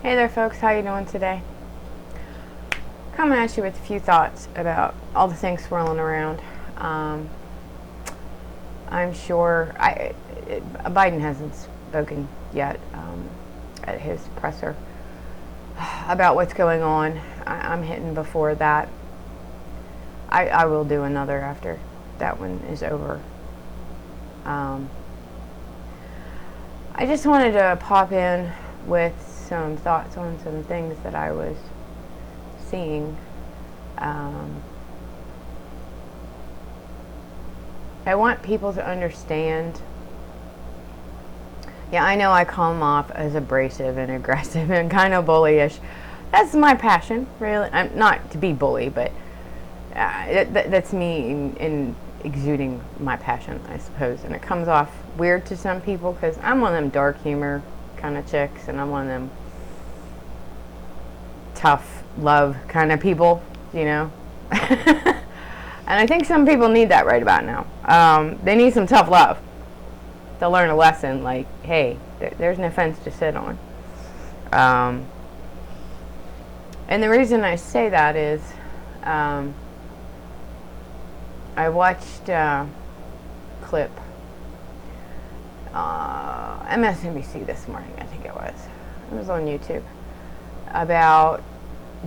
Hey there folks, how you doing today? Coming at you with a few thoughts about all the things swirling around. I'm sure Biden hasn't spoken yet at his presser about what's going on. I'm hitting before that. I will do another after that one is over. I just wanted to pop in with some thoughts on some things that I was seeing. I want people to understand. Yeah, I know I come off as abrasive and aggressive and kind of bullyish. That's my passion, really. I'm not to be bully, but that's me in exuding my passion, I suppose. And it comes off weird to some people because I'm one of them dark humor kind of chicks, and I'm one of them tough love kind of people, you know. And I think some people need that right about now. They need some tough love to learn a lesson, like, hey, there's no fence to sit on. And the reason I say that is I watched a clip MSNBC this morning, I think it was on YouTube, about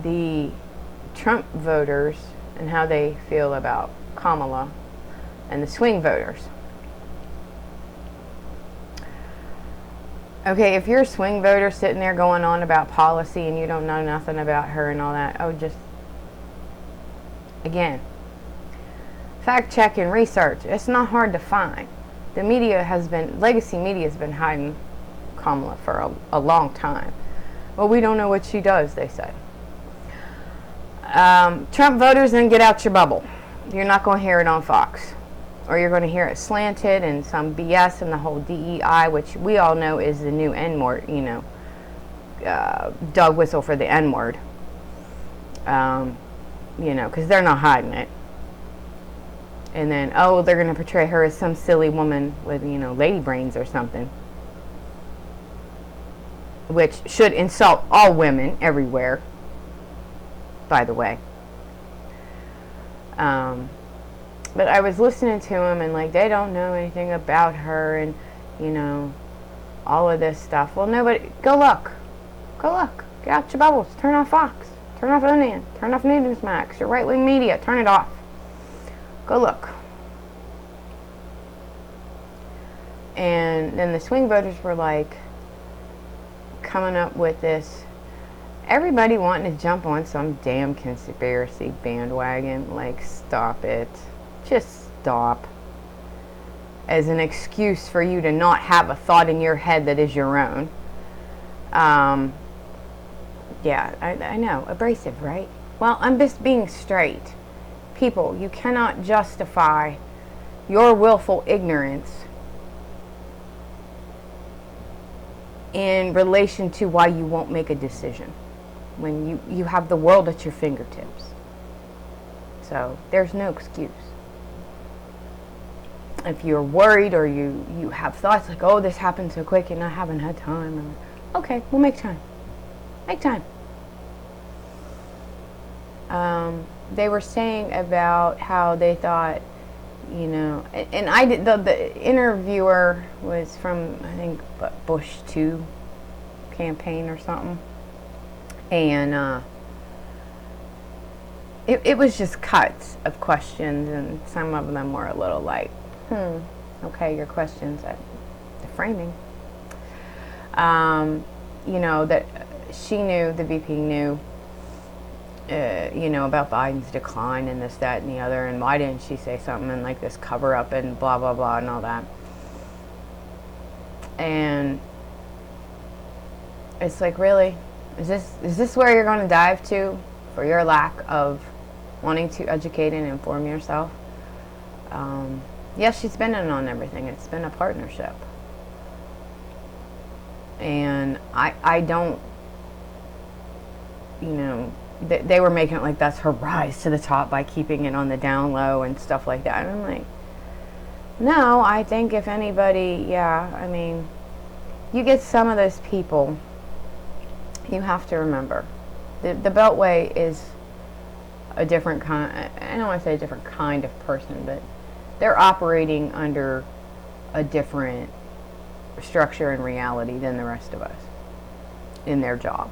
the Trump voters and how they feel about Kamala and the swing voters. Okay, if you're a swing voter sitting there going on about policy and you don't know nothing about her and all that, again, fact check and research. It's not hard to find. The legacy media has been hiding Kamala for a long time. Well, we don't know what she does, they say. Trump voters, then get out your bubble. You're not going to hear it on Fox. Or you're going to hear it slanted and some BS and the whole DEI, which we all know is the new N-word, dog whistle for the N-word. Because they're not hiding it. And then, they're going to portray her as some silly woman with, lady brains or something. Which should insult all women everywhere, by the way. But I was listening to him, and they don't know anything about her, and all of this stuff. Well, nobody, go look, get out your bubbles, turn off Fox, turn off Onion, turn off Newsmax, your right-wing media, turn it off, go look. And then the swing voters were coming up with this, everybody wanting to jump on some damn conspiracy bandwagon. Stop it. Just stop. As an excuse for you to not have a thought in your head that is your own. Yeah, I know. Abrasive, right? Well, I'm just being straight. People, you cannot justify your willful ignorance in relation to why you won't make a decision when you have the world at your fingertips. So there's no excuse. If you're worried or you have thoughts this happened so quick and I haven't had time, okay, we'll make time. Make time. They were saying about how they thought, and I did, the interviewer was from, I think, Bush 2 campaign or something. And it was just cuts of questions, and some of them were a little okay, your questions, the framing. That she knew, the VP knew, about Biden's decline and this, that, and the other, and why didn't she say something and this cover up and blah, blah, blah, and all that. And it's really, is this where you're going to dive to for your lack of wanting to educate and inform yourself? Yes, she's been in on everything. It's been a partnership. And I don't, they were making it that's her rise to the top by keeping it on the down low and stuff like that. And I'm no, I think if anybody, you get some of those people, you have to remember the Beltway is a different kind. I don't want to say a different kind of person, but they're operating under a different structure and reality than the rest of us in their job.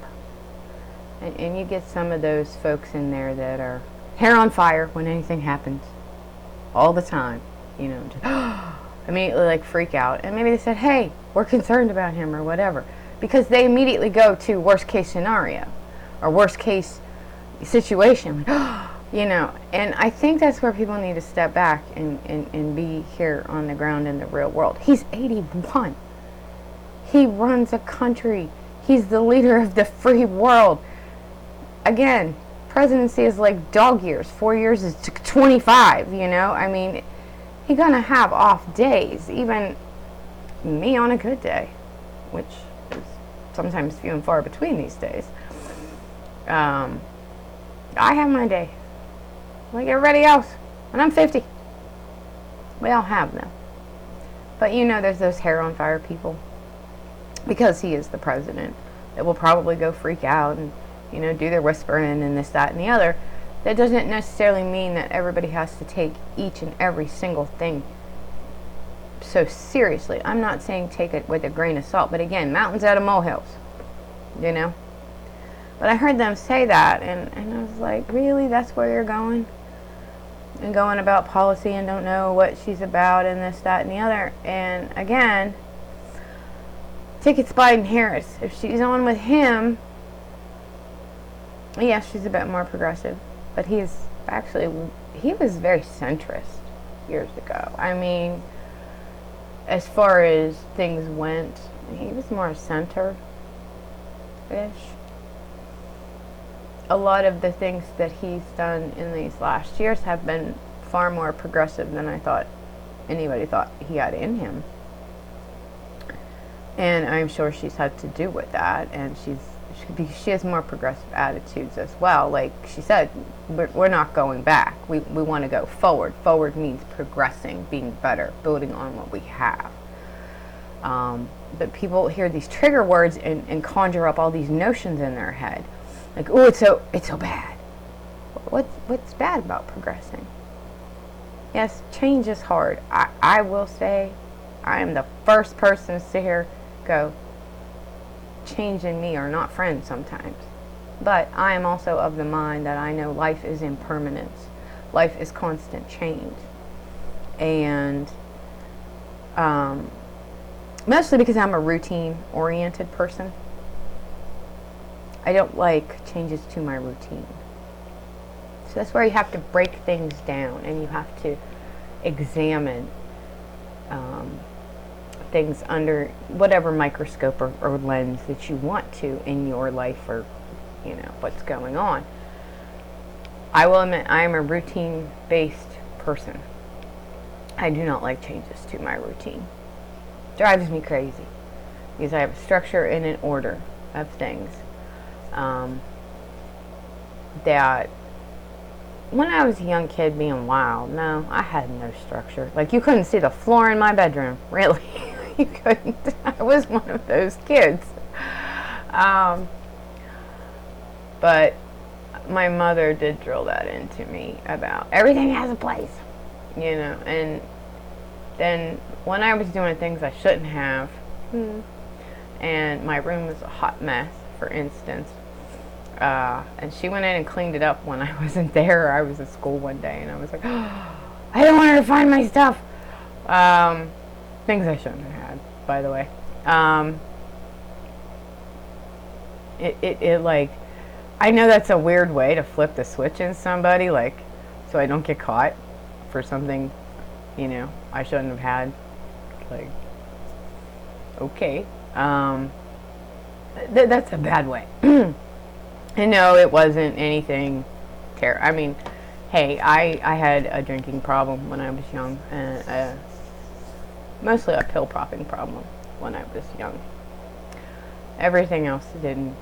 And you get some of those folks in there that are hair on fire when anything happens all the time, you know, just immediately like freak out. And maybe they said, hey, we're concerned about him or whatever, because they immediately go to worst case scenario or worst case situation, you know. And I think that's where people need to step back and be here on the ground in the real world. He's 81. He runs a country. He's the leader of the free world. Again, presidency is like dog years. 4 years is 25, you know. I mean, he's gonna have off days, even me on a good day, which is sometimes few and far between these days. I have my day like everybody else, and I'm 50. We all have them. But you know, there's those hair on fire people, because he is the president, that will probably go freak out and, you know, do their whispering and this, that, and the other. That doesn't necessarily mean that everybody has to take each and every single thing so seriously. I'm not saying take it with a grain of salt, but again, mountains out of molehills, you know. But I heard them say that, and I was like, really? That's where you're going? And going about policy and don't know what she's about and this, that, and the other. And again, tickets Biden-Harris. If she's on with him, yes, she's a bit more progressive. But he was very centrist years ago. I mean, as far as things went, he was more center-ish. A lot of the things that he's done in these last years have been far more progressive than I thought anybody thought he had in him. And I'm sure she's had to do with that, and she has more progressive attitudes as well. Like she said, we're not going back. We want to go forward. Forward means progressing, being better, building on what we have. But people hear these trigger words and conjure up all these notions in their head. Like, oh, it's so bad. What's bad about progressing? Yes, change is hard. I will say, I am the first person to sit here go, change and me are not friends sometimes. But I am also of the mind that I know life is impermanence. Life is constant change. And mostly because I'm a routine-oriented person. I don't like changes to my routine. So that's where you have to break things down, and you have to examine things under whatever microscope or lens that you want to in your life, or, you know, what's going on. I will admit I am a routine-based person. I do not like changes to my routine. It drives me crazy because I have a structure and an order of things. That when I was a young kid being wild, no, I had no structure. Like, you couldn't see the floor in my bedroom, really. You couldn't. I was one of those kids. But my mother did drill that into me about everything has a place, you know. And then when I was doing things I shouldn't have, and my room was a hot mess, for instance, and she went in and cleaned it up when I wasn't there. I was at school one day, and I was like, oh, I don't want her to find my stuff. Things I shouldn't have had, by the way. It like, I know that's a weird way to flip the switch in somebody, like, so I don't get caught for something, you know, I shouldn't have had. Like, okay. That's a bad way. And no, it wasn't anything terrible. I mean, hey, I had a drinking problem when I was young, and mostly a pill popping problem when I was young. Everything else didn't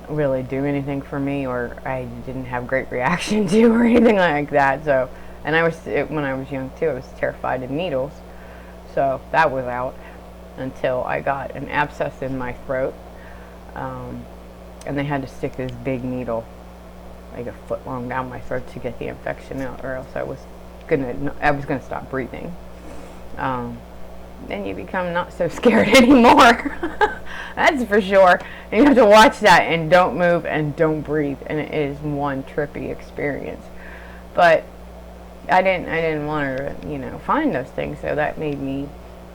really do anything for me, or I didn't have great reaction to, or anything like that. So, and when I was young too, I was terrified of needles. So that was out until I got an abscess in my throat. and they had to stick this big needle, like a foot long, down my throat to get the infection out, or else I was gonna stop breathing. Then you become not so scared anymore. That's for sure. And you have to watch that and don't move and don't breathe, and it is one trippy experience. But I didn't want to, find those things, so that made me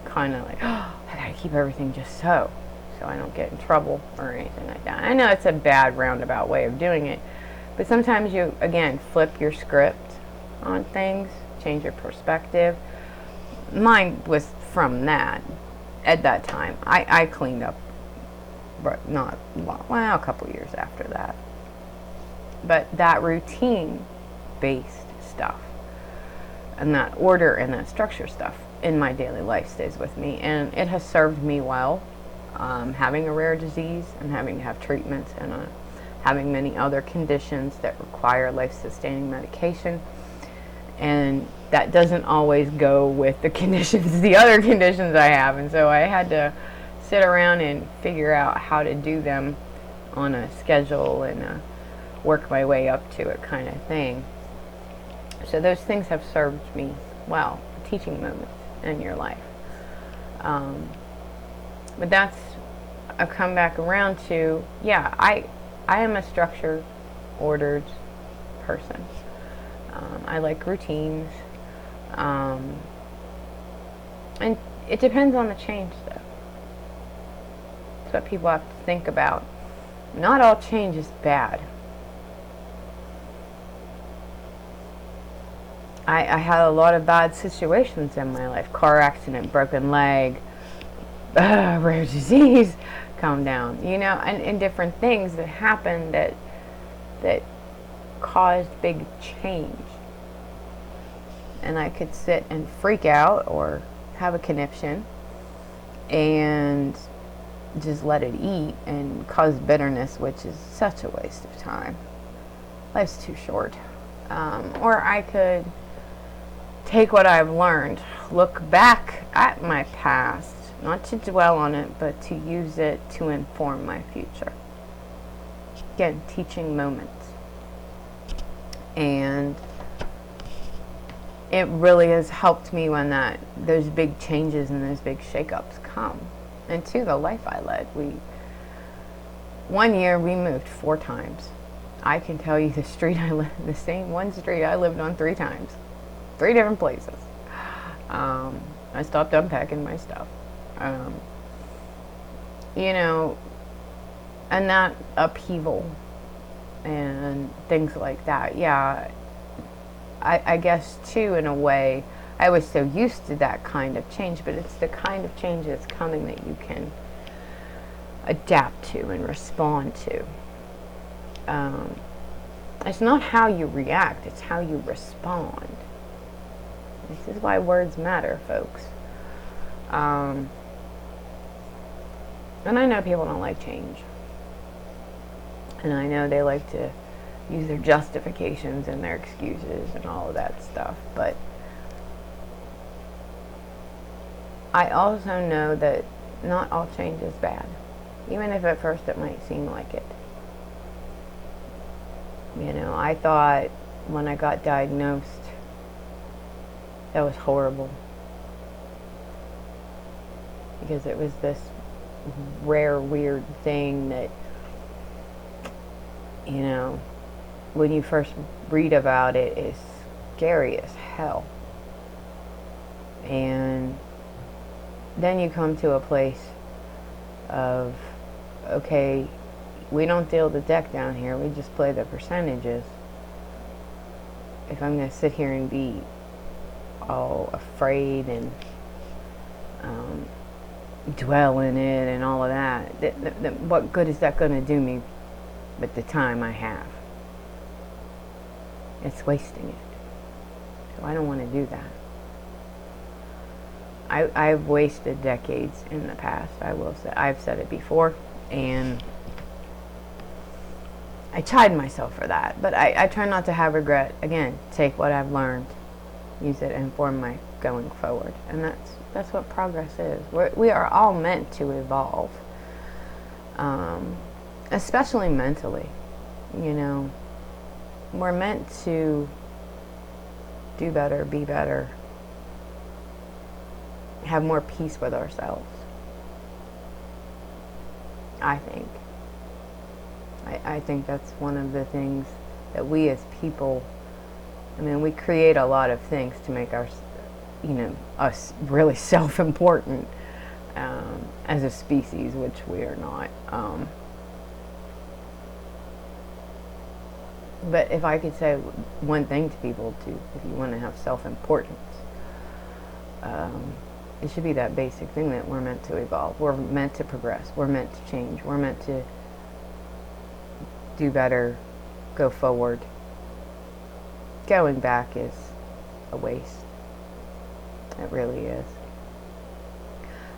kind of like, oh, I gotta keep everything just so I don't get in trouble or anything like that. I know it's a bad roundabout way of doing it, but sometimes you, again, flip your script on things, change your perspective. Mine was from that. At that time, I cleaned up, but not long, well, a couple years after that. But that routine-based stuff and that order and that structure stuff in my daily life stays with me, and it has served me well. Having a rare disease and having to have treatments, and having many other conditions that require life-sustaining medication, and that doesn't always go with the other conditions I have, and so I had to sit around and figure out how to do them on a schedule and work my way up to it, kind of thing. So those things have served me well, teaching moments in your life. But that's, I've come back around to, yeah, I am a structured, ordered person. I like routines. And it depends on the change, though. It's what people have to think about. Not all change is bad. I had a lot of bad situations in my life. Car accident, broken leg, rare disease, calm down. And different things that happened that caused big change. And I could sit and freak out or have a conniption and just let it eat and cause bitterness, which is such a waste of time. Life's too short. Or I could take what I've learned, look back at my past, not to dwell on it, but to use it to inform my future. Again, teaching moments. And it really has helped me when those big changes and those big shakeups come. And to the life I led. One year we moved 4 times. I can tell you the same one street I lived on 3 times. 3 different places. I stopped unpacking my stuff. And that upheaval and things like that. Yeah, I guess too, in a way, I was so used to that kind of change, but it's the kind of change that's coming that you can adapt to and respond to. It's not how you react, it's how you respond. This is why words matter, folks. And I know people don't like change. And I know they like to use their justifications and their excuses and all of that stuff. But I also know that not all change is bad. Even if at first it might seem like it. I thought when I got diagnosed, that was horrible. Because it was this rare, weird thing that, when you first read about it, is scary as hell. And then you come to a place of, okay, we don't deal the deck down here, we just play the percentages. If I'm going to sit here and be all afraid and dwell in it and all of that, what good is that going to do me with the time I have? It's wasting it. So I don't want to do that. I've wasted decades in the past, I will say. I've said it before, and I chide myself for that. But I try not to have regret. Again, take what I've learned, use it, and inform my going forward. And that's what progress is. We are all meant to evolve. especially mentally. You know, we're meant to do better, be better, have more peace with ourselves. I think. I think that's one of the things that we as people, I mean, we create a lot of things to make us really self-important as a species, which we are not. But if I could say one thing to people, if you want to have self-importance, it should be that basic thing that we're meant to evolve. We're meant to progress. We're meant to change. We're meant to do better, go forward. Going back is a waste. It really is.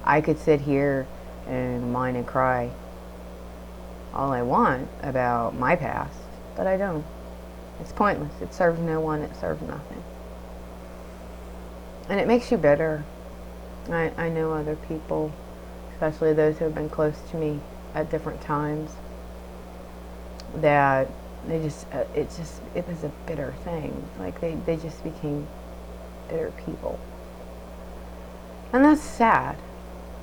I could sit here and whine and cry all I want about my past, but I don't. It's pointless. It serves no one. It serves nothing. And it makes you bitter. I know other people, especially those who have been close to me at different times, that it was a bitter thing. Like they just became bitter people. And that's sad.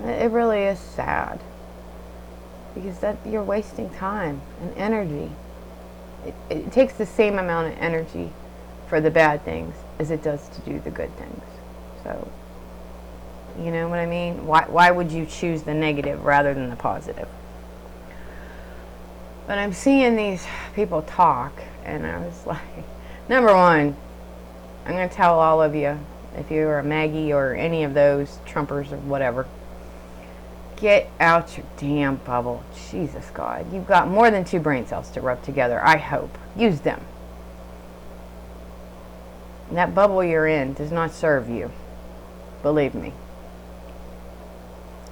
It really is sad. Because you're wasting time and energy. It takes the same amount of energy for the bad things as it does to do the good things. So, you know what I mean? Why would you choose the negative rather than the positive? But I'm seeing these people talk, and I was like, number one, I'm going to tell all of you, if you're a Maggie or any of those Trumpers or whatever, get out your damn bubble. Jesus God. You've got more than 2 brain cells to rub together, I hope. Use them. And that bubble you're in does not serve you. Believe me.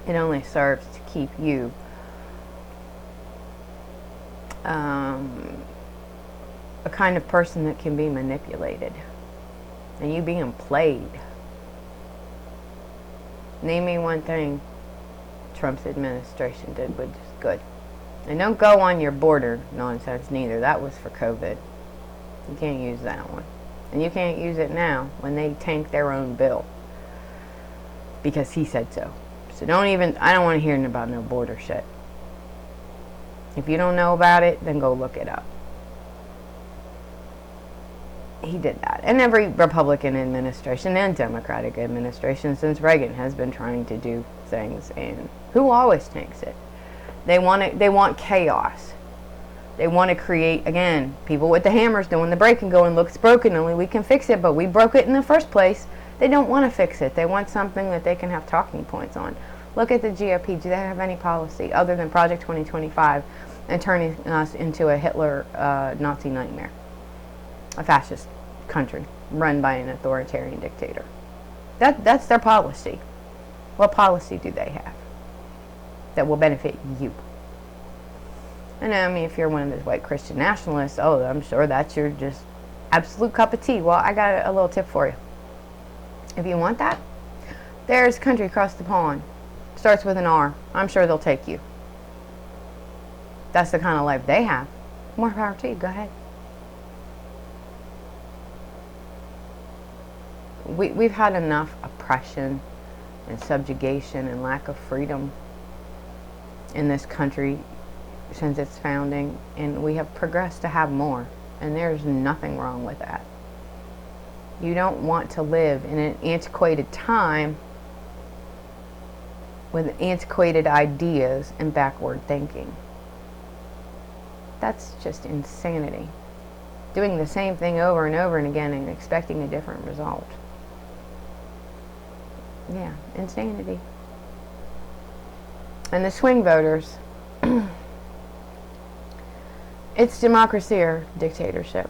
It only serves to keep you a kind of person that can be manipulated. And you being played. Name me one thing Trump's administration did which is good. And don't go on your border nonsense neither. That was for COVID. You can't use that one. And you can't use it now when they tank their own bill. Because he said so. So I don't want to hear about no border shit. If you don't know about it, then go look it up. He did that. And every Republican administration and Democratic administration since Reagan has been trying to do things. And who always tanks it? They want chaos. They want to create, again, people with the hammers doing the breaking going, looks broken, only we can fix it, but we broke it in the first place. They don't want to fix it. They want something that they can have talking points on. Look at the GOP. Do they have any policy other than Project 2025 and turning us into a Hitler Nazi nightmare? A fascist country run by an authoritarian dictator. That's their policy. What policy do they have that will benefit you? And I mean, if you're one of those white Christian nationalists, oh, I'm sure that's your just absolute cup of tea. Well, I got a little tip for you. If you want that, there's a country across the pond. Starts with an R. I'm sure they'll take you. That's the kind of life they have. More power to you. Go ahead. We've had enough oppression and subjugation and lack of freedom in this country since its founding, and we have progressed to have more, and there's nothing wrong with that. You don't want to live in an antiquated time with antiquated ideas and backward thinking. That's just insanity. Doing the same thing over and over and again and expecting a different result. Yeah, insanity. And the swing voters, it's democracy or dictatorship.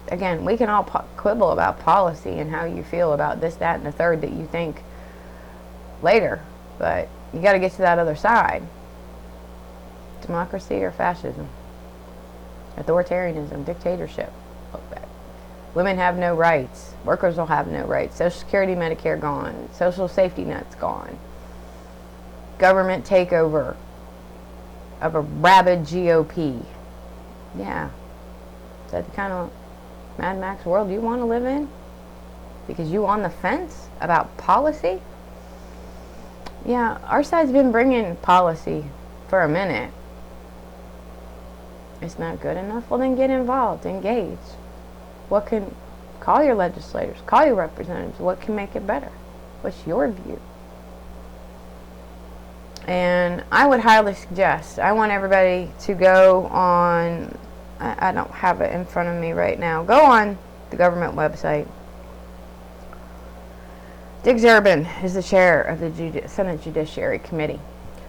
Again, we can all quibble about policy and how you feel about this, that, and the third that you think later, but you got to get to that other side. Democracy or fascism, authoritarianism, dictatorship. Women have no rights. Workers will have no rights. Social Security, Medicare gone. Social safety nets gone. Government takeover. of a rabid GOP. Yeah. Is that the kind of Mad Max world you want to live in? Because you on the fence about policy? Yeah, our side's been bringing policy for a minute. It's not good enough? Well, then get involved, engage. Call your legislators, call your representatives. What can make it better? What's your view? And I would highly suggest, I want everybody to go on, I don't have it in front of me right now, go on the government website. Dick Durbin is the chair of the Senate Judiciary Committee.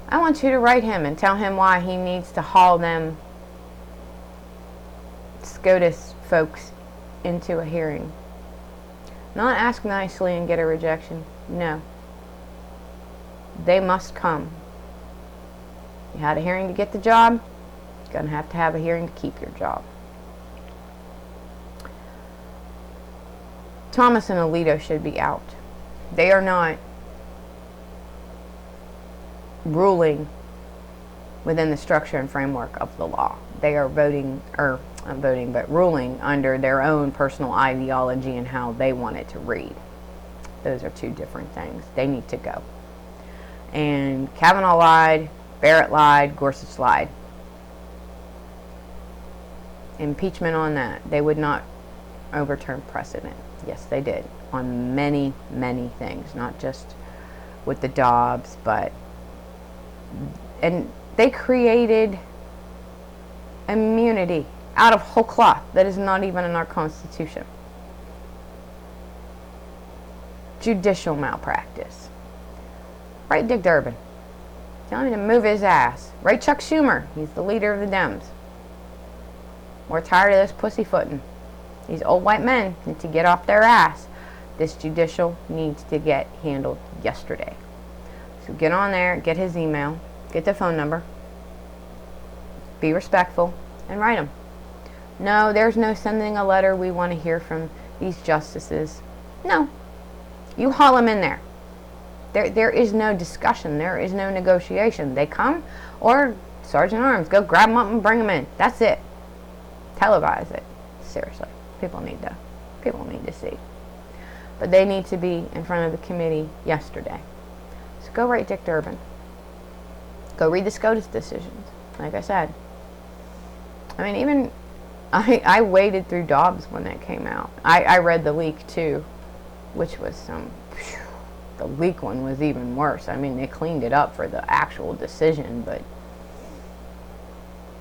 I want you to write him and tell him why he needs to haul them SCOTUS folks into a hearing. Not ask nicely and get a rejection. No. They must come. You had a hearing to get the job, you're going to have a hearing to keep your job. Thomas and Alito should be out. They are not ruling within the structure and framework of the law. They are ruling under their own personal ideology and how they want it to read. Those are two different things. They need to go. And Kavanaugh lied, Barrett lied, Gorsuch lied. Impeachment on that. They would not overturn precedent. Yes, they did. On many, many things. Not just with the Dobbs, but... And they created immunity out of whole cloth that is not even in our Constitution. Judicial malpractice. Write Dick Durbin. Tell him to move his ass. Write Chuck Schumer. He's the leader of the Dems. We're tired of this pussyfooting. These old white men need to get off their ass. This judicial needs to get handled yesterday. So get on there, get his email, get the phone number, be respectful, and write him. No, there's no sending a letter. We want to hear from these justices. No. You haul them in there. There is no discussion. There is no negotiation. They come, or Sergeant Arms, go grab them up and bring them in. That's it. Televise it. Seriously. People need to see. But they need to be in front of the committee yesterday. So go write Dick Durbin. Go read the SCOTUS decisions. Like I said. I mean, even... I waded through Dobbs when that came out. I read the leak too, which was some... The leak one was even worse. I mean, they cleaned it up for the actual decision, but...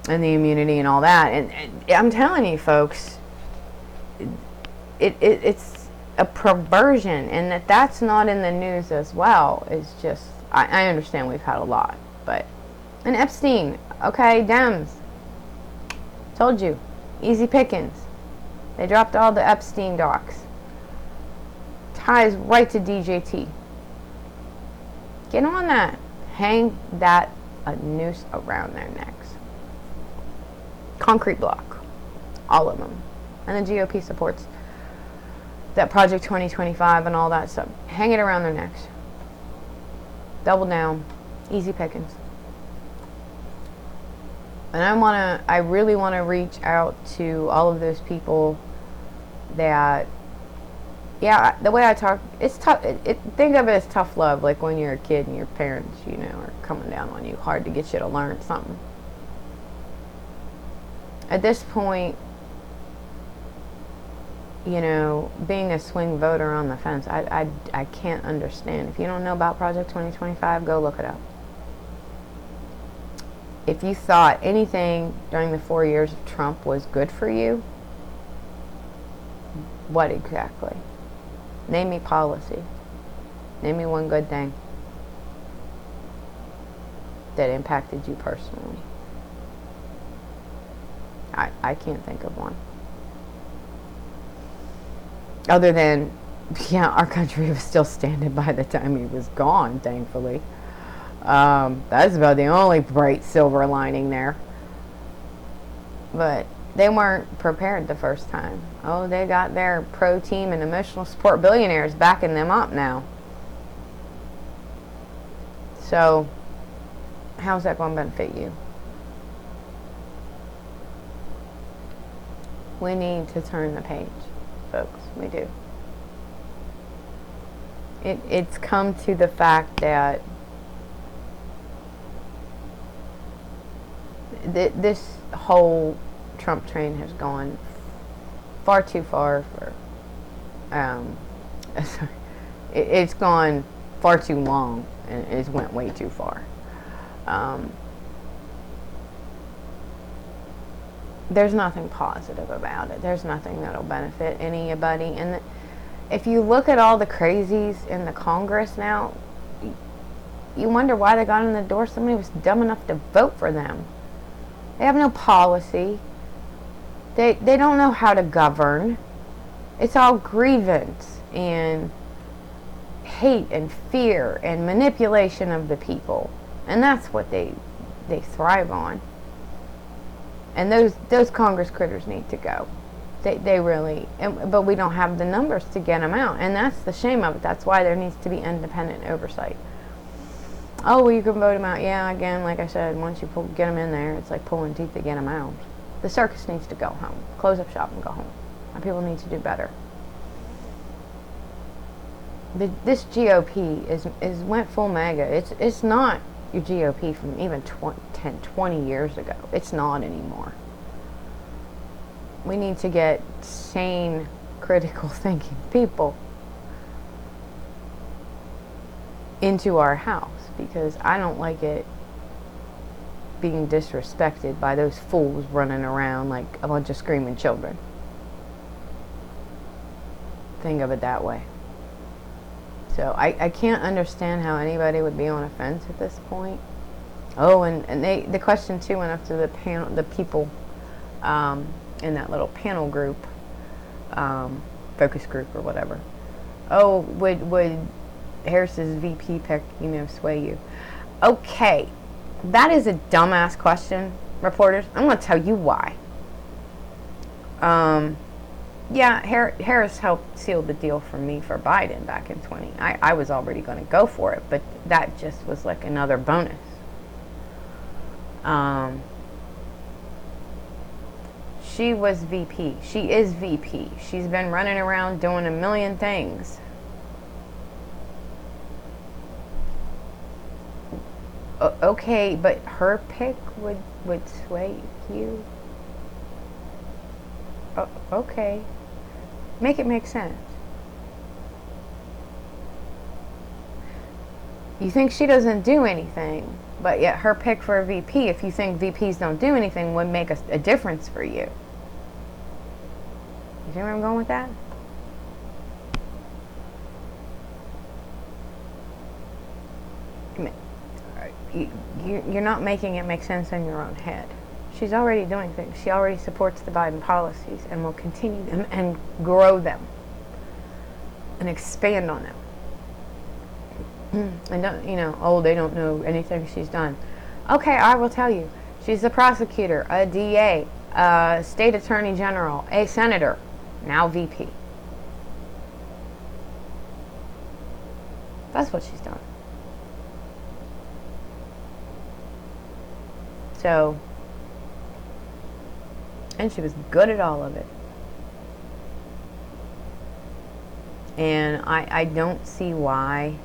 And the immunity and all that. And I'm telling you, folks, it's a perversion. And that's not in the news as well. It's just... I understand we've had a lot, but... And Epstein. Okay, Dems. Told you. Easy pickings. They dropped all the Epstein docs. Ties right to DJT. Get on that. Hang that a noose around their necks. Concrete block. All of them. And the GOP supports that Project 2025 and all that stuff. Hang it around their necks. Double down. Easy pickings. And I really want to reach out to all of those people that, yeah, the way I talk, it's tough. Think of it as tough love, like when you're a kid and your parents, are coming down on you hard to get you to learn something. At this point, being a swing voter on the fence, I can't understand. If you don't know about Project 2025, go look it up. If you thought anything during the 4 years of Trump was good for you, what exactly? Name me policy. Name me one good thing that impacted you personally. I can't think of one. Other than, our country was still standing by the time he was gone, thankfully. That's about the only bright silver lining there. But they weren't prepared the first time. Oh, they got their pro team and emotional support billionaires backing them up now. So, how's that going to benefit you? We need to turn the page, folks. We do. It's come to the fact that this whole Trump train has gone far too far for, sorry, it's gone far too long, and it went way too far. There's nothing positive about it. There's nothing that'll benefit anybody. And if you look at all the crazies in the Congress now, you wonder why they got in the door. Somebody was dumb enough to vote for them. They have no policy. They don't know how to govern. It's all grievance and hate and fear and manipulation of the people. And that's what they thrive on. And those Congress critters need to go. They really, but we don't have the numbers to get them out. And that's the shame of it. That's why there needs to be independent oversight. Oh, well, you can vote them out. Yeah, again, like I said, once you get them in there, it's like pulling teeth to get them out. The circus needs to go home. Close up shop and go home. And people need to do better. This GOP is went full MAGA. It's not your GOP from even 10, 20 years ago. It's not anymore. We need to get sane, critical thinking people into our house, because I don't like it being disrespected by those fools running around like a bunch of screaming children. Think of it that way. So I can't understand how anybody would be on a fence at this point. Oh, and the question too went up to the people in that little panel group, focus group or whatever. Oh, would Harris's VP pick, sway you? Okay, that is a dumbass question, reporters. I'm going to tell you why. Yeah, Harris helped seal the deal for me for Biden back in 20. I was already going to go for it, but that just was like another bonus. She was VP. She is VP. She's been running around doing a million things. Okay, but her pick would sway you? Okay. Make it make sense. You think she doesn't do anything, but yet her pick for a VP, if you think VPs don't do anything, would make a difference for you. You see where I'm going with that? You're not making it make sense in your own head. She's already doing things. She already supports the Biden policies and will continue them and grow them and expand on them. And don't, they don't know anything she's done. Okay, I will tell you. She's a prosecutor, a DA, a state attorney general, a senator, now VP. That's what she's done. So, and she was good at all of it. And I don't see why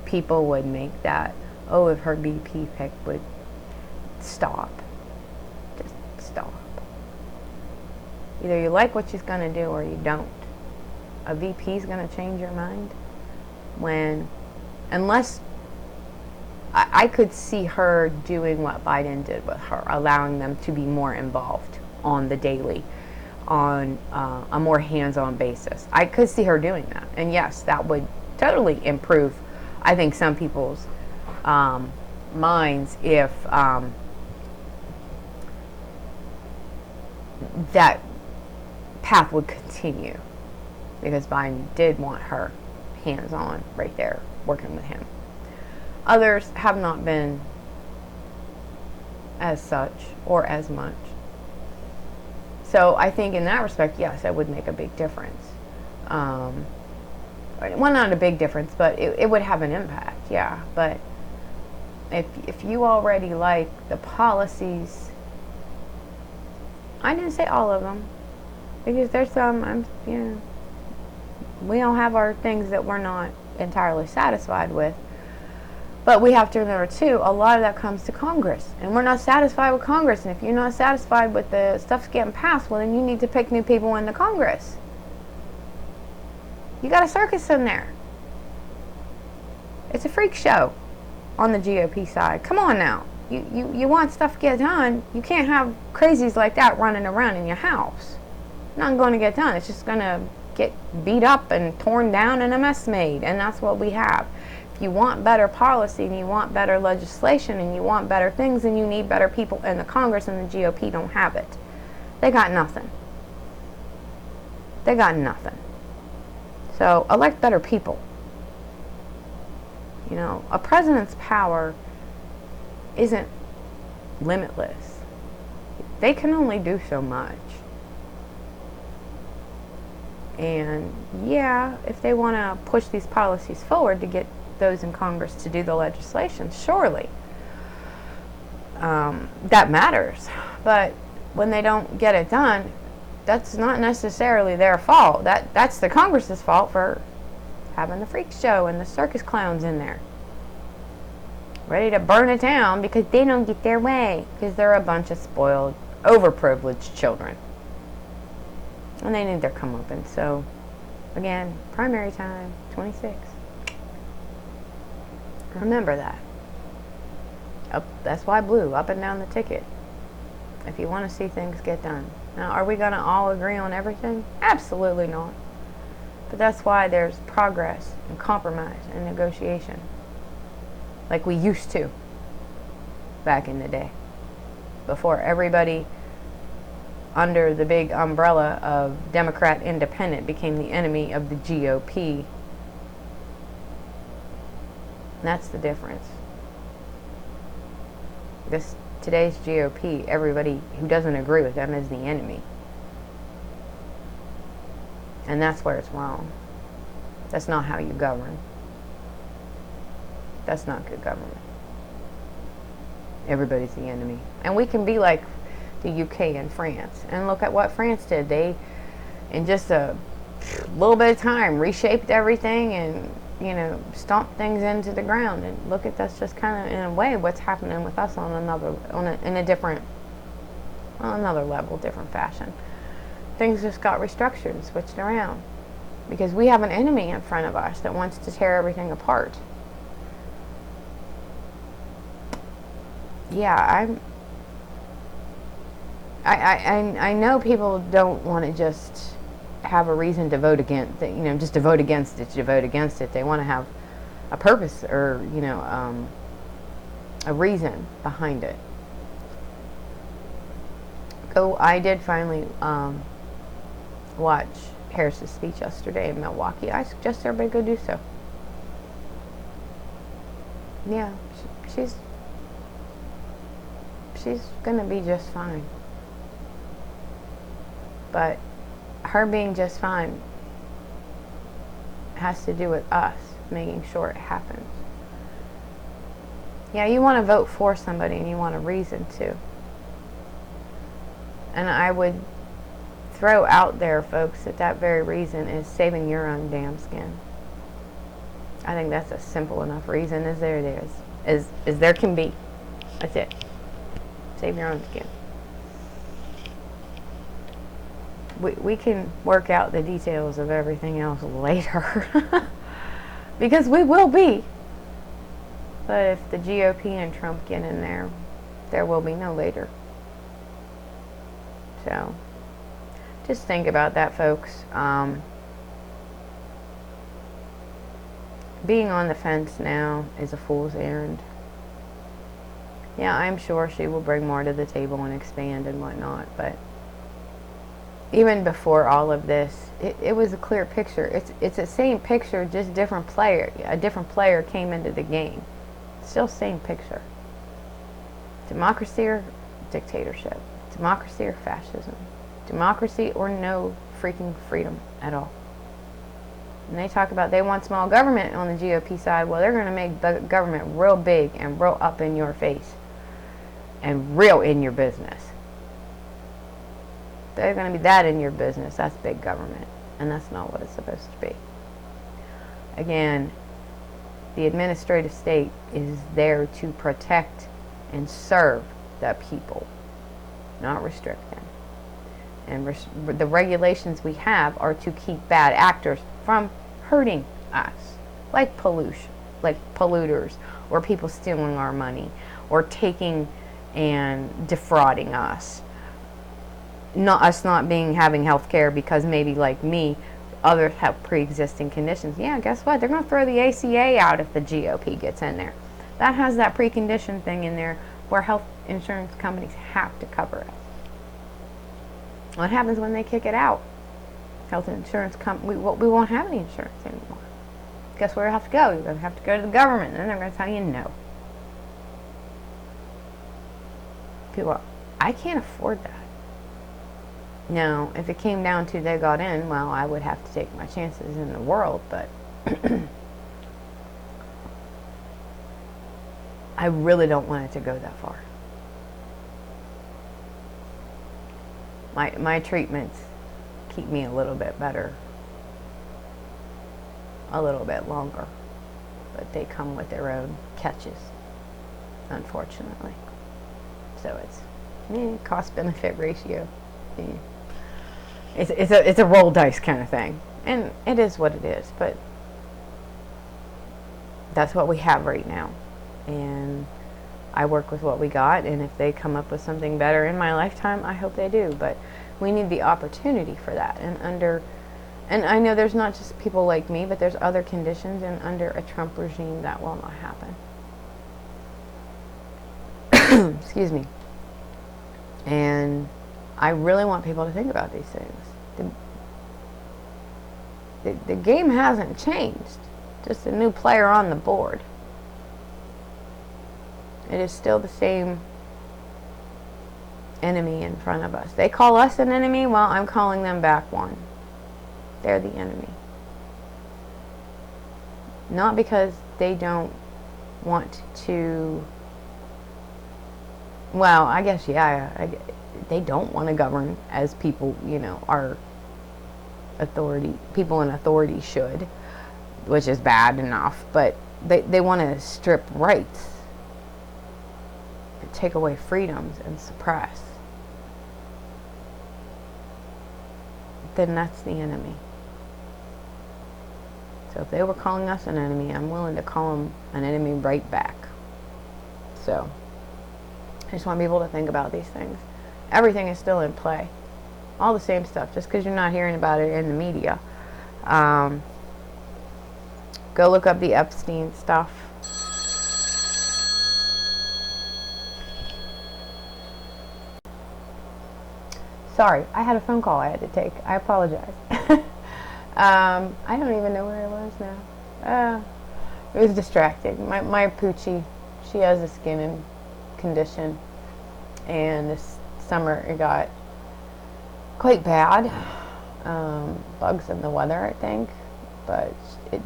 people would make that, if her VP pick would stop. Just stop. Either you like what she's going to do or you don't. A VP is going to change your mind unless I could see her doing what Biden did with her, allowing them to be more involved on the daily, on a more hands-on basis. I could see her doing that. And yes, that would totally improve, I think, some people's minds if that path would continue. Because Biden did want her hands-on right there, working with him. Others have not been as such or as much. So I think in that respect, yes, that would make a big difference. Well, not a big difference, but it would have an impact, yeah. But if you already like the policies, I didn't say all of them. Because there's some, we all have our things that we're not entirely satisfied with. But we have to remember, too, a lot of that comes to Congress. And we're not satisfied with Congress. And if you're not satisfied with the stuff getting passed, well, then you need to pick new people into Congress. You got a circus in there. It's a freak show on the GOP side. Come on now. You want stuff to get done. You can't have crazies like that running around in your house. Not going to get done. It's just going to get beat up and torn down and a mess made. And that's what we have. If you want better policy and you want better legislation and you want better things, then you need better people in the Congress, and the GOP don't have it. They got nothing. They got nothing. So elect better people. You know, a president's power isn't limitless. They can only do so much. And yeah, if they want to push these policies forward to get those in Congress to do the legislation, surely that matters. But when they don't get it done, that's not necessarily their fault. That's the Congress's fault for having the freak show and the circus clowns in there, ready to burn it down because they don't get their way, because they're a bunch of spoiled, overprivileged children. And they need their comeuppance. So, again, primary time, 26. Remember that. That's why blue, up and down the ticket, if you want to see things get done. Now, are we going to all agree on everything? Absolutely not. But that's why there's progress and compromise and negotiation, like we used to back in the day, before everybody under the big umbrella of Democrat Independent became the enemy of the GOP. And that's the difference. Today's GOP, everybody who doesn't agree with them is the enemy. And that's where it's wrong. That's not how you govern. That's not good government. Everybody's the enemy. And we can be like the UK and France. And look at what France did. They, in just a little bit of time, reshaped everything and, stomped things into the ground. And look at that's just kind of, in a way, what's happening with us on another level, different fashion. Things just got restructured and switched around because we have an enemy in front of us that wants to tear everything apart. Yeah, I know people don't want to just have a reason to vote against, just to vote against it. They want to have a purpose or, a reason behind it. So I did finally watch Harris's speech yesterday in Milwaukee. I suggest everybody go do so. Yeah, she's going to be just fine. But her being just fine has to do with us making sure it happens. Yeah, you want to vote for somebody and you want a reason to. And I would throw out there, folks, that very reason is saving your own damn skin. I think that's a simple enough reason as there it is. As there can be. That's it. Save your own skin. We can work out the details of everything else later. Because we will be. But if the GOP and Trump get in there, there will be no later. So, just think about that, folks. Being on the fence now is a fool's errand. Yeah, I'm sure she will bring more to the table and expand and whatnot, but even before all of this, it was a clear picture. It's the same picture, just different player. A different player came into the game. Still same picture. Democracy or dictatorship. Democracy or fascism. Democracy or no freaking freedom at all. And they talk about they want small government on the GOP side. Well, they're going to make the government real big and real up in your face. And real in your business. They're going to be that in your business. That's big government. And that's not what it's supposed to be. Again, the administrative state is there to protect and serve the people, not restrict them. And the regulations we have are to keep bad actors from hurting us, like pollution, like polluters, or people stealing our money, or taking and defrauding us. Not us not having health care because maybe like me, others have pre-existing conditions. Yeah, guess what? They're going to throw the ACA out if the GOP gets in there. That has that precondition thing in there where health insurance companies have to cover it. What happens when they kick it out? Health insurance we won't have any insurance anymore. Guess where you have to go? You're going to have to go to the government, and then they're going to tell you no. People, I can't afford that. Now, if it came down to they got in, well, I would have to take my chances in the world, but I really don't want it to go that far. My treatments keep me a little bit better, a little bit longer, but they come with their own catches, unfortunately. So it's cost-benefit ratio. It's a roll dice kind of thing, and it is what it is. But that's what we have right now, and I work with what we got. And if they come up with something better in my lifetime, I hope they do. But we need the opportunity for that. And I know there's not just people like me, but there's other conditions, and under a Trump regime, that will not happen. Excuse me. And I really want people to think about these things. The game hasn't changed, just a new player on the board. It is still the same enemy in front of us. They call us an enemy, well, I'm calling them back one. They're the enemy. Not because they don't want to, well, I guess, yeah, they don't want to govern as people, our people in authority should, which is bad enough, but they want to strip rights, and take away freedoms, and suppress. Then that's the enemy. So if they were calling us an enemy, I'm willing to call them an enemy right back. So I just want people to think about these things. Everything is still in play. All the same stuff, just because you're not hearing about it in the media. Go look up the Epstein stuff. Sorry, I had a phone call I had to take. I apologize. I don't even know where I was now. It was distracting. My Poochie, she has a skin condition, and this summer it got quite bad. Bugs in the weather, I think, but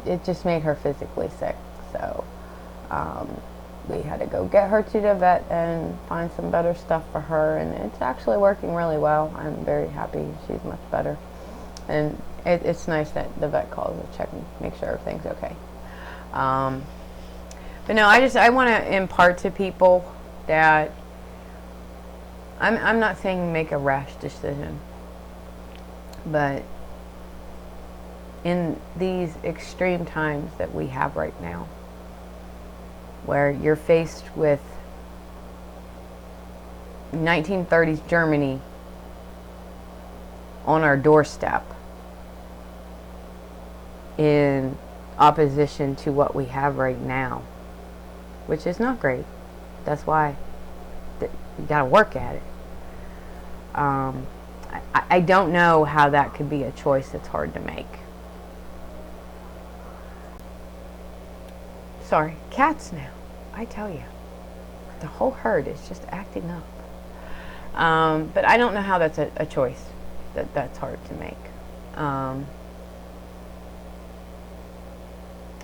it just made her physically sick. So we had to go get her to the vet and find some better stuff for her, and it's actually working really well. I'm very happy. She's much better, and it's nice that the vet calls to check and make sure everything's okay. But no, I want to impart to people that I'm not saying make a rash decision, but in these extreme times that we have right now, where you're faced with 1930s Germany on our doorstep in opposition to what we have right now, which is not great. That's why you got to work at it. I don't know how that could be a choice that's hard to make. Sorry, cats now. I tell you, the whole herd is just acting up. But I don't know how that's a choice that's hard to make.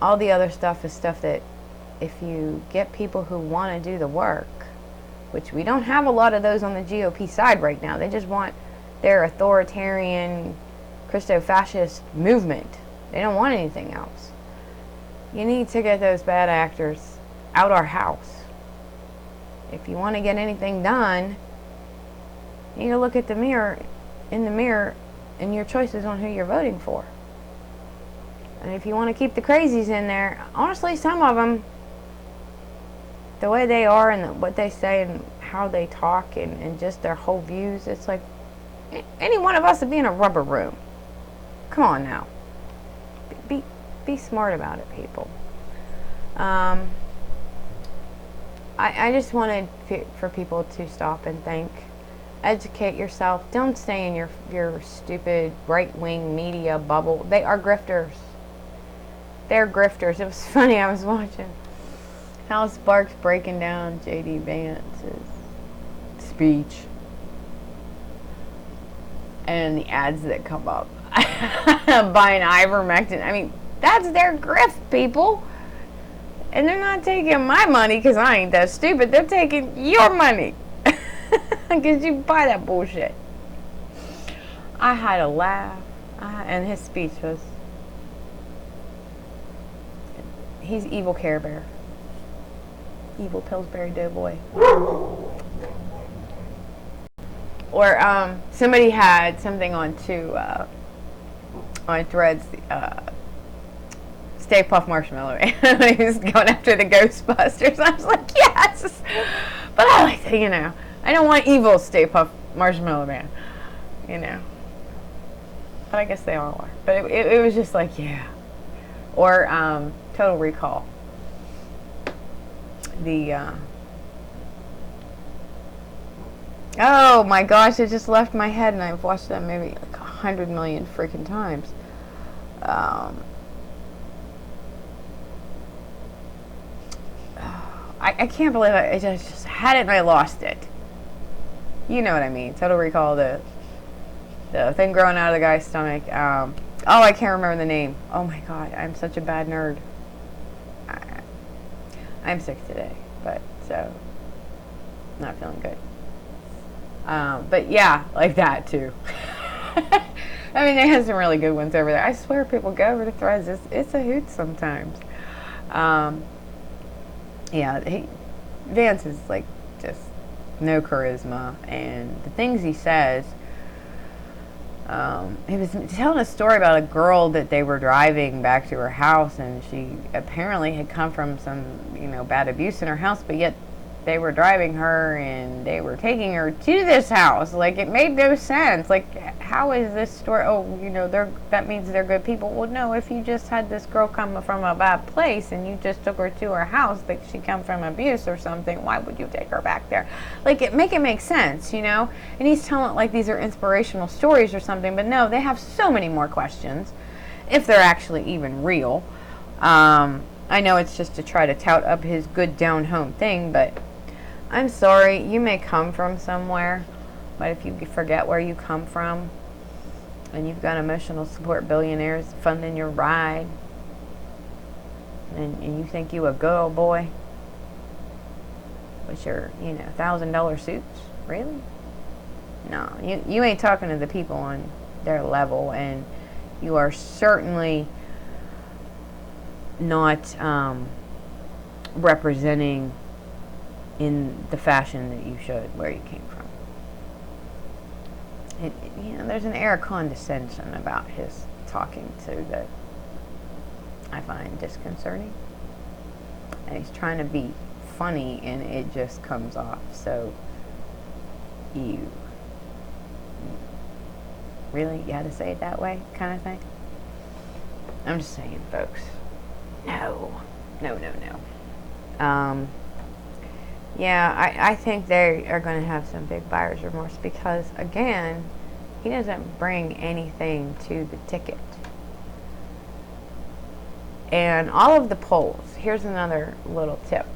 All the other stuff is stuff that if you get people who want to do the work, which we don't have a lot of those on the GOP side right now. They just want their authoritarian Christo-fascist movement. They don't want anything else. You need to get those bad actors out our house. If you want to get anything done, you need to look at the mirror, and your choices on who you're voting for. And if you want to keep the crazies in there, honestly, some of them, the way they are and what they say and how they talk and just their whole views, it's like any one of us would be in a rubber room. Come on now. Be smart about it, people. I just wanted for people to stop and think. Educate yourself. Don't stay in your stupid right-wing media bubble. They are grifters. They're grifters. It was funny. I was watching Hal Sparks breaking down J.D. Vance's speech and the ads that come up. Buying ivermectin. I mean, that's their grift, people. And they're not taking my money because I ain't that stupid. They're taking your money because you buy that bullshit. I had a laugh. And his speech was, he's evil Care Bear. Evil Pillsbury Doughboy. Or somebody had something on Threads, Stay Puft Marshmallow Man. He was going after the Ghostbusters. I was like, yes! But I like to, I don't want evil Stay Puft Marshmallow Man, But I guess they all are. But it was just like, yeah. Or Total Recall. Oh my gosh, it just left my head, and I've watched that movie like 100 million freaking times. I can't believe I just had it and I lost it. You know what I mean. Total Recall, the thing growing out of the guy's stomach. I can't remember the name. Oh my god, I'm such a bad nerd. I'm sick today, so not feeling good. But yeah, like that too. I mean, they have some really good ones over there. I swear, people go over to Threads. It's a hoot sometimes. Vance is like just no charisma, and the things he says. He was telling a story about a girl that they were driving back to her house, and she apparently had come from some, bad abuse in her house, but yet they were driving her and they were taking her to this house. Like, it made no sense. Like, how is this story? That means they're good people. Well, no, if you just had this girl come from a bad place and you just took her to her house, like she come from abuse or something, why would you take her back there? Like, it makes sense, And he's telling like these are inspirational stories or something, but no, they have so many more questions, if they're actually even real. I know it's just to try to tout up his good down home thing, but I'm sorry, you may come from somewhere, but if you forget where you come from, and you've got emotional support billionaires funding your ride, and you think you a good old boy with your, $1,000 suits, really? No, you ain't talking to the people on their level, and you are certainly not representing in the fashion that you should where you came from. There's an air of condescension about his talking too that I find disconcerting. And he's trying to be funny, and it just comes off so ew. Really? You had to say it that way, kind of thing? I'm just saying, folks. No. I think they are going to have some big buyer's remorse because, again, he doesn't bring anything to the ticket. And all of the polls, here's another little tip.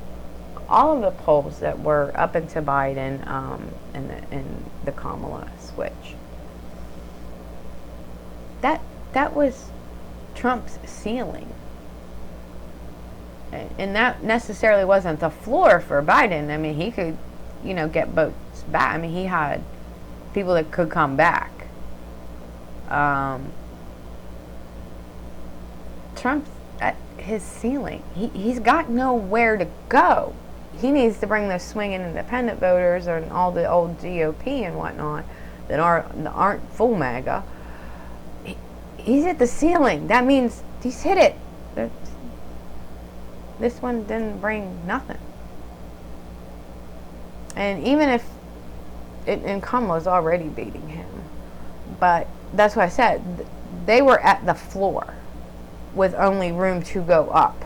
All of the polls that were up into Biden and the Kamala switch, that was Trump's ceiling. And that necessarily wasn't the floor for Biden. I mean, he could, get votes back. I mean, he had people that could come back. Um, Trump's at his ceiling. He's got nowhere to go. He needs to bring those swinging independent voters and all the old GOP and whatnot that aren't full MAGA. He's at the ceiling. That means he's hit it. This one didn't bring nothing. And even if and Kamala's already beating him, but that's what I said. They were at the floor with only room to go up.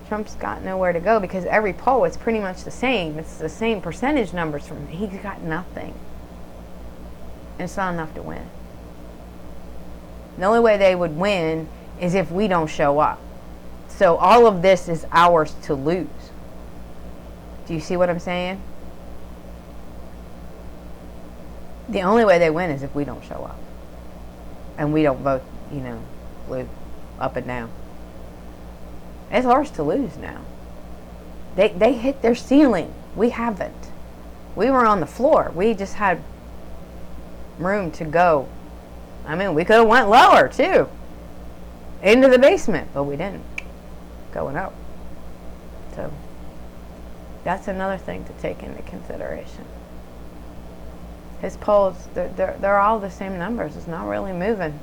Trump's got nowhere to go because every poll is pretty much the same. It's the same percentage numbers from him. He's got nothing. And it's not enough to win. The only way they would win is if we don't show up. So all of this is ours to lose. Do you see what I'm saying? The only way they win is if we don't show up. And we don't vote, blue, up and down. It's ours to lose now. They hit their ceiling. We haven't. We were on the floor. We just had room to go. I mean, we could have went lower too. Into the basement, but we didn't. Going up. So that's another thing to take into consideration. His polls, they're all the same numbers. It's not really moving.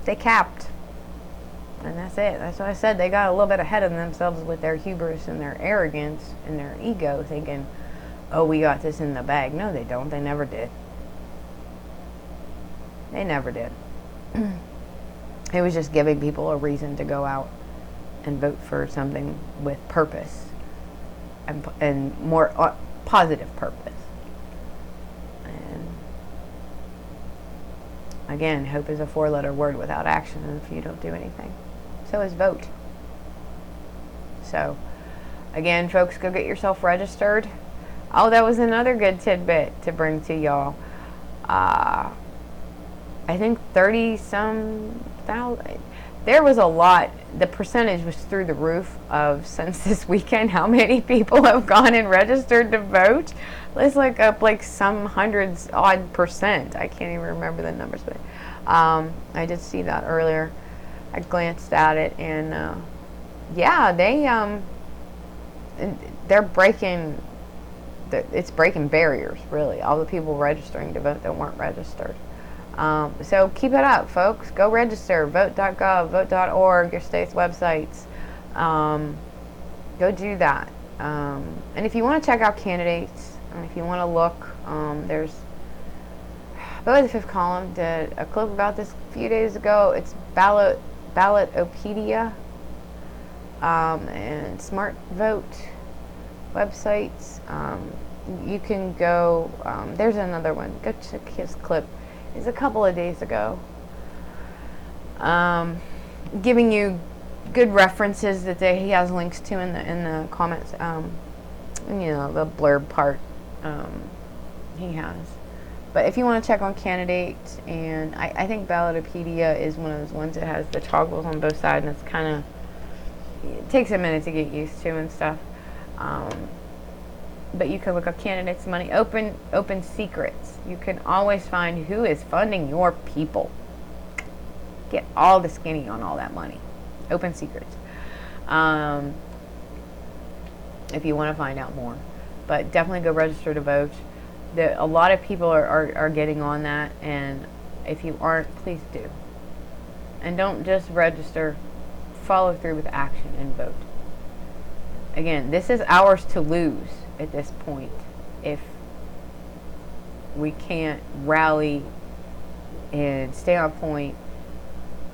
They capped. And that's it. That's what I said. They got a little bit ahead of themselves with their hubris and their arrogance and their ego, thinking, oh, we got this in the bag. No, they don't. They never did. They never did. It was just giving people a reason to go out and vote for something with purpose and more positive purpose. And again, hope is a 4-letter word without action if you don't do anything. So is vote. So, again, folks, go get yourself registered. Oh, that was another good tidbit to bring to y'all. I think 30-some thousand. There was a lot. The percentage was through the roof of since this weekend how many people have gone and registered to vote. It's like up like some hundreds odd percent. I can't even remember the numbers, but I did see that earlier. I glanced at it, and yeah, they're breaking. It's breaking barriers, really. All the people registering to vote that weren't registered. So keep it up, folks. Go register. Vote.gov, vote.org, your state's websites. Go do that. And if you want to check out candidates, if you want to look, there's Billy the Fifth Column did a clip about this a few days ago. It's Ballotopedia and Smart Vote websites. You can go, there's another one. Go check his clip. It's a couple of days ago. Giving you good references that he has links to in the comments. The blurb part he has. But if you want to check on candidates, and I think Ballotopedia is one of those ones that has the toggles on both sides, and it's kind of, it takes a minute to get used to and stuff. But you can look up candidates' money, open secrets. You can always find who is funding your people. Get all the skinny on all that money. Open secrets. If you want to find out more. But definitely go register to vote. A lot of people are getting on that, and if you aren't, please do. And don't just register. Follow through with action and vote. Again, this is ours to lose at this point if we can't rally and stay on point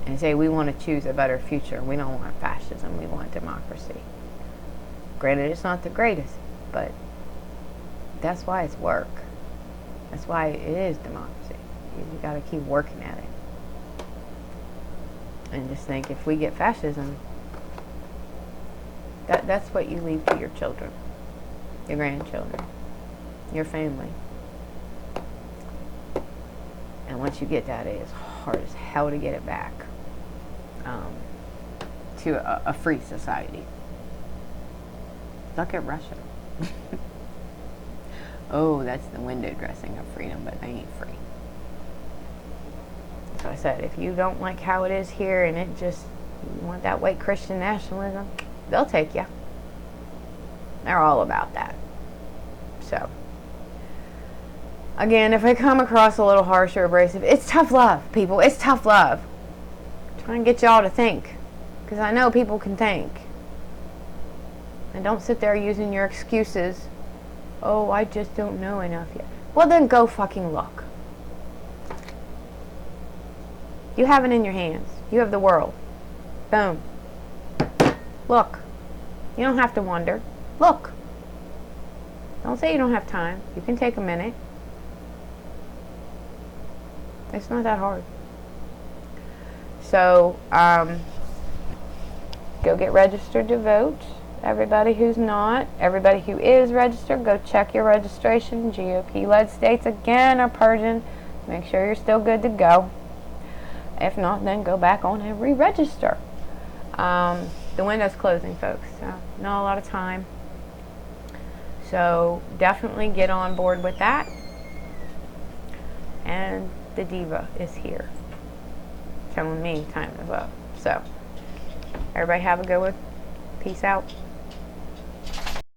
and say we want to choose a better future. We don't want fascism. We want democracy. Granted, it's not the greatest, but that's why it's work. That's why it is democracy. You got to keep working at it. And just think, if we get fascism, that's what you leave to your children, your grandchildren, your family. And once you get that, it is hard as hell to get it back to a free society. Look at Russia. oh, that's the window dressing of freedom, but they ain't free. So I said, if you don't like how it is here and it just, you want that white Christian nationalism, they'll take you. They're all about that. So, again, if I come across a little harsh or abrasive, it's tough love, people. It's tough love. I'm trying to get y'all to think, because I know people can think. And don't sit there using your excuses. Oh, I just don't know enough yet. Well, then go fucking look. You have it in your hands. You have the world. Boom. Look. You don't have to wonder. Look. Don't say you don't have time. You can take a minute. It's not that hard. So, go get registered to vote. Everybody who's not, everybody who is registered, go check your registration. GOP-led states, again, are purging. Make sure you're still good to go. If not, then go back on and re-register. The window's closing, folks, so not a lot of time. So definitely get on board with that. And the diva is here, telling me time to vote. So everybody have a good one. Peace out.